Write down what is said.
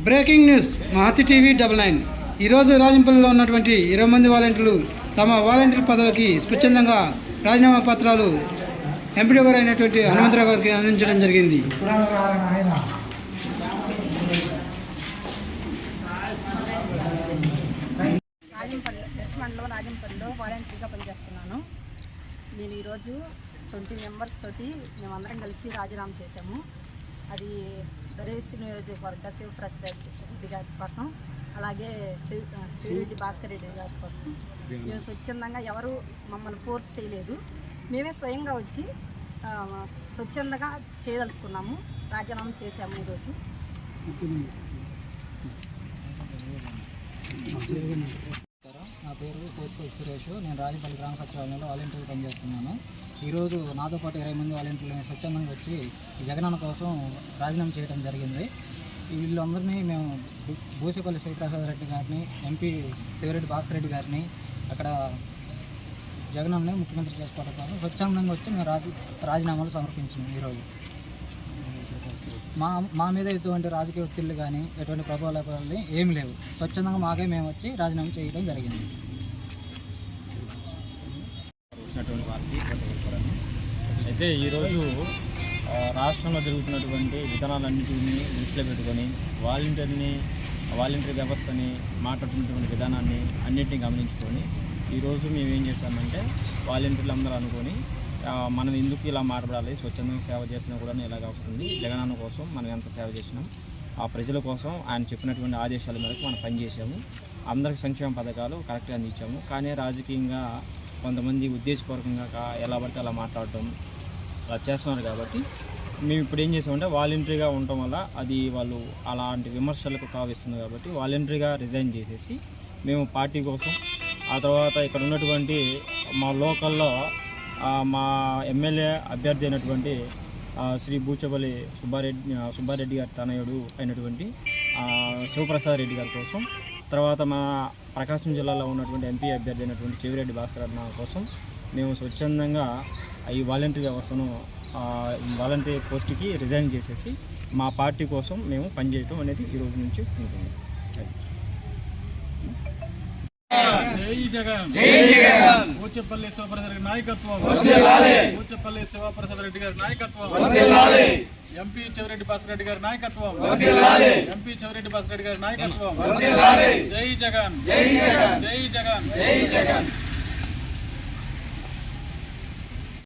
Breaking news Mahathi TV 99 ఈరోజు రాజంపల్లిలో ఉన్నటువంటి 20 మంది వాలంటీర్లు తమ వాలంటీర్ పదవికి స్వచ్ఛందంగా రాజీనామా పత్రాలు ఎంపీడీ గారు అయినటువంటి హనుమంతరావు గారికి అందించడం జరిగింది. రాజంపల్లిలో వాలంటీర్గా పనిచేస్తున్నాను. నేను ఈరోజు 20 మెంబర్స్ తోటి మేమందరం కలిసి రాజీనామా చేశాము. అది బరేసి నియోజకవర్గ శివప్రసాద్ రెడ్డి గారి కోసం, అలాగే శ్రీరెడ్డి భాస్కర్ రెడ్డి గారి కోసం మేము స్వచ్ఛందంగా ఎవరు మమ్మల్ని ఫోర్స్ చేయలేదు. మేమే స్వయంగా వచ్చి స్వచ్ఛందంగా చేయదలుచుకున్నాము. రాజీనామా చేశాము ఈరోజు. నా పేరు కోతిపల్లి సురేష్. నేను రాజంపల్లి గ్రామ సచివాలయంలో వాలంటీర్గా పనిచేస్తున్నాను. ఈరోజు నాతో పాటు 20 మంది వాలంటీర్లు స్వచ్ఛందంగా వచ్చి జగనన్న కోసం రాజీనామా చేయడం జరిగింది. వీళ్ళందరినీ మేము బూసేపల్లి శివప్రసాద్ రెడ్డి గారిని, ఎంపీ శ్రీరెడ్డి భాస్కర్ రెడ్డి గారిని అక్కడ జగనన్నని ముఖ్యమంత్రి చేసుకోవడం కోసం స్వచ్ఛందంగా వచ్చి మేము రాజీనామాలు సమర్పించాము. ఈరోజు మా మీద ఎటువంటి రాజకీయ ఒత్తిళ్ళు కానీ ఎటువంటి ప్రభావాలు ఏమి లేవు. స్వచ్ఛందంగా మాకే మేము వచ్చి రాజీనామా చేయడం జరిగింది. అయితే ఈరోజు రాష్ట్రంలో జరుగుతున్నటువంటి విధానాలన్నింటినీ దృష్టిలో పెట్టుకొని వాలంటీర్ వ్యవస్థని మాట్లాడుతున్నటువంటి విధానాన్ని అన్నింటినీ గమనించుకొని ఈరోజు మేము ఏం చేస్తామంటే వాలంటీర్లు అందరూ అనుకొని మనం ఎందుకు ఇలా మాట్లాడాలి, స్వచ్ఛందంగా సేవ చేసినా కూడా ఇలాగ వస్తుంది, జగనన్న కోసం మనం ఎంత సేవ చేసినాం, ఆ ప్రజల కోసం ఆయన చెప్పినటువంటి ఆదేశాల మేరకు మనం పనిచేసాము. అందరికి సంక్షేమ పథకాలు కరెక్ట్గా అందించాము. కానీ రాజకీయంగా కొంతమంది ఉద్దేశపూర్వకంగా ఎలా పడితే అలా మాట్లాడటం అలా చేస్తున్నారు. కాబట్టి మేము ఇప్పుడు ఏం చేసామంటే వాలంటరీగా ఉండటం వల్ల అది వాళ్ళు అలాంటి విమర్శలకు తావిస్తుంది. కాబట్టి వాలంటరీగా రిజైన్ చేసేసి మేము పార్టీ కోసం, ఆ తర్వాత ఇక్కడ ఉన్నటువంటి మా లోకల్లో మా ఎమ్మెల్యే అభ్యర్థి అయినటువంటి శ్రీ బూచేపల్లి సుబ్బారెడ్డి గారి తనయుడు అయినటువంటి శివప్రసాద్ రెడ్డి గారి కోసం, తర్వాత మా ప్రకాశం జిల్లాలో ఉన్నటువంటి ఎంపీ అభ్యర్థి అయినటువంటి చెవిరెడ్డి భాస్కర్ అన్న కోసం మేము స్వచ్ఛందంగా ఈ వాలంటీర్ వ్యవస్థను వాలంటీర్ పోస్ట్కి రిజైన్ చేసేసి మా పార్టీ కోసం మేము పనిచేయటం అనేది ఈ రోజు నుంచి ఉంటుంది. జై జగన్, బూచేపల్లి శివప్రసాద్ రెడ్డి నాయకత్వం, బూచేపల్లి శివప్రసాద్ రెడ్డి గారి నాయకత్వం, ఎంపీ చెవిరెడ్డి భాస్కర్ రెడ్డి గారి నాయకత్వం, ఎంపీ చెవిరెడ్డి భాస్కర్ రెడ్డి గారి నాయకత్వం. జై జగన్, జై జగన్, జై జగన్, జై జగన్.